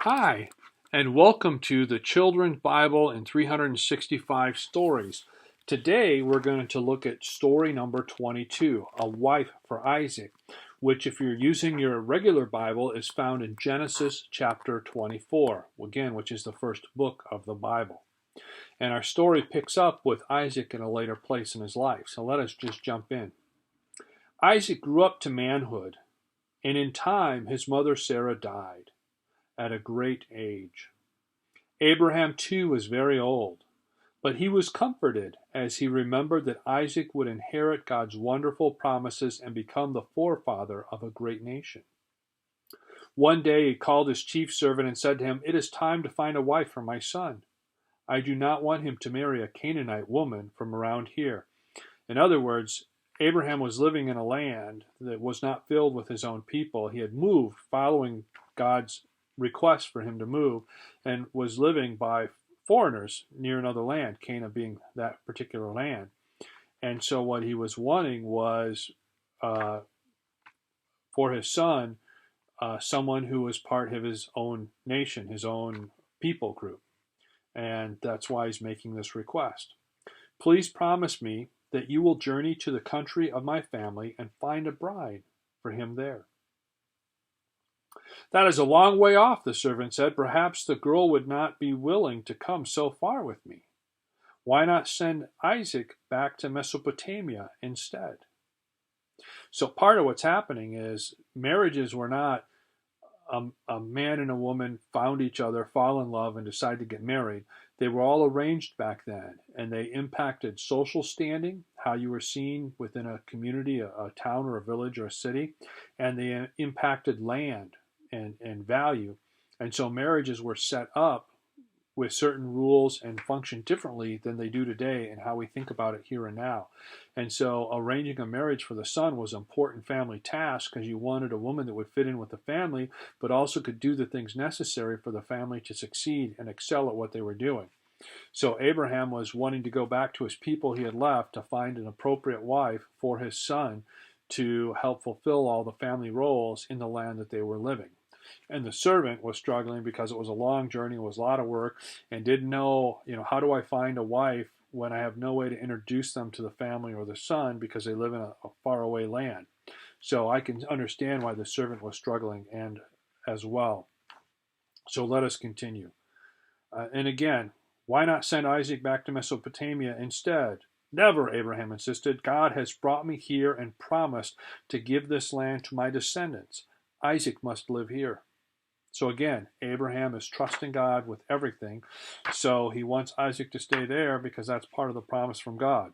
Hi, and welcome to the Children's Bible in 365 Stories. Today we're going to look at story number 22, A Wife for Isaac, which, if you're using your regular Bible, is found in Genesis chapter 24, again, which is the first book of the Bible. And our story picks up with Isaac in a later place in his life, so let us just jump in. Isaac grew up to manhood, and in time his mother Sarah died at a great age. Abraham too was very old, but he was comforted as he remembered that Isaac would inherit God's wonderful promises and become the forefather of a great nation. One day he called his chief servant and said to him, "It is time to find a wife for my son. I do not want him to marry a Canaanite woman from around here." In other words, Abraham was living in a land that was not filled with his own people. He had moved following God's request for him to move and was living by foreigners near another land, Canaan being that particular land. And so what he was wanting was uh, for his son someone who was part of his own nation, his own people group. And that's why he's making this request. "Please promise me that you will journey to the country of my family and find a bride for him there." "That is a long way off," the servant said. "Perhaps the girl would not be willing to come so far with me. Why not send Isaac back to Mesopotamia instead?" So part of what's happening is marriages were not a man and a woman found each other, fall in love, and decide to get married. They were all arranged back then, and they impacted social standing, how you were seen within a community, a town or a village or a city, and they impacted land and value. And so marriages were set up with certain rules and function differently than they do today and how we think about it here and now. And so arranging a marriage for the son was an important family task because you wanted a woman that would fit in with the family, but also could do the things necessary for the family to succeed and excel at what they were doing. So Abraham was wanting to go back to his people he had left to find an appropriate wife for his son to help fulfill all the family roles in the land that they were living. And the servant was struggling because it was a long journey, it was a lot of work, and didn't know, how do I find a wife when I have no way to introduce them to the family or the son because they live in a faraway land. So I can understand why the servant was struggling and as well. So let us continue. And again, why not send Isaac back to Mesopotamia instead? "Never," Abraham insisted. "God has brought me here and promised to give this land to my descendants. Isaac must live here." So again, Abraham is trusting God with everything. So he wants Isaac to stay there because that's part of the promise from God.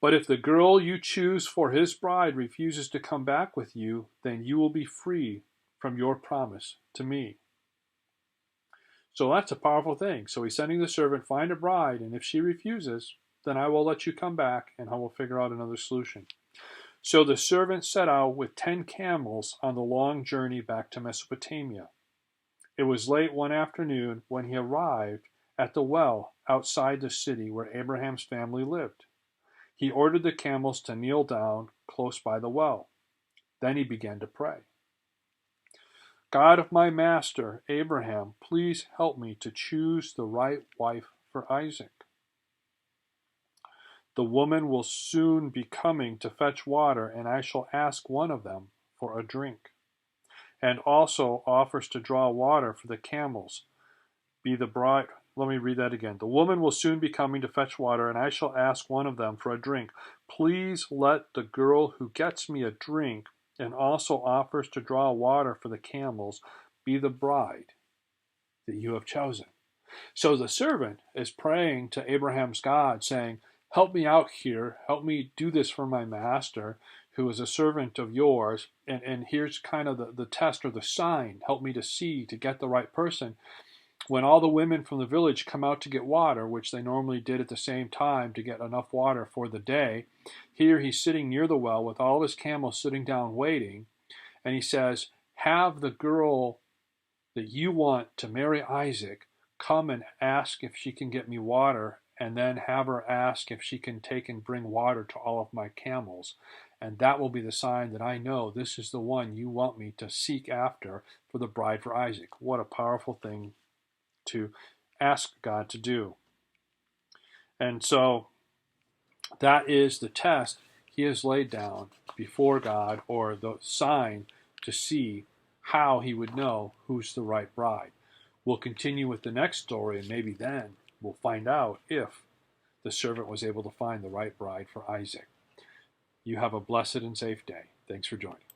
"But if the girl you choose for his bride refuses to come back with you, then you will be free from your promise to me." So that's a powerful thing. So he's sending the servant, "Find a bride, and if she refuses, then I will let you come back and I will figure out another solution." So the servant set out with 10 camels on the long journey back to Mesopotamia. It was late one afternoon when he arrived at the well outside the city where Abraham's family lived. He ordered the camels to kneel down close by the well. Then he began to pray. "God of my master, Abraham, please help me to choose the right wife for Isaac. The woman will soon be coming to fetch water, and I shall ask one of them for a drink, and also offers to draw water for the camels. Be the bride." Let me read that again. "The woman will soon be coming to fetch water, and I shall ask one of them for a drink. Please let the girl who gets me a drink and also offers to draw water for the camels be the bride that you have chosen." So the servant is praying to Abraham's God, saying, "Help me out here. Help me do this for my master, who is a servant of yours. And here's kind of the test or the sign. Help me to see, to get the right person. When all the women from the village come out to get water, which they normally did at the same time to get enough water for the day, here he's sitting near the well with all his camels sitting down waiting. And he says, have the girl that you want to marry Isaac come and ask if she can get me water, and then have her ask if she can take and bring water to all of my camels. And that will be the sign that I know this is the one you want me to seek after for the bride for Isaac. What a powerful thing to ask God to do. And so that is the test he has laid down before God, or the sign to see how he would know who's the right bride. We'll continue with the next story, and maybe then we'll find out if the servant was able to find the right bride for Isaac. You have a blessed and safe day. Thanks for joining.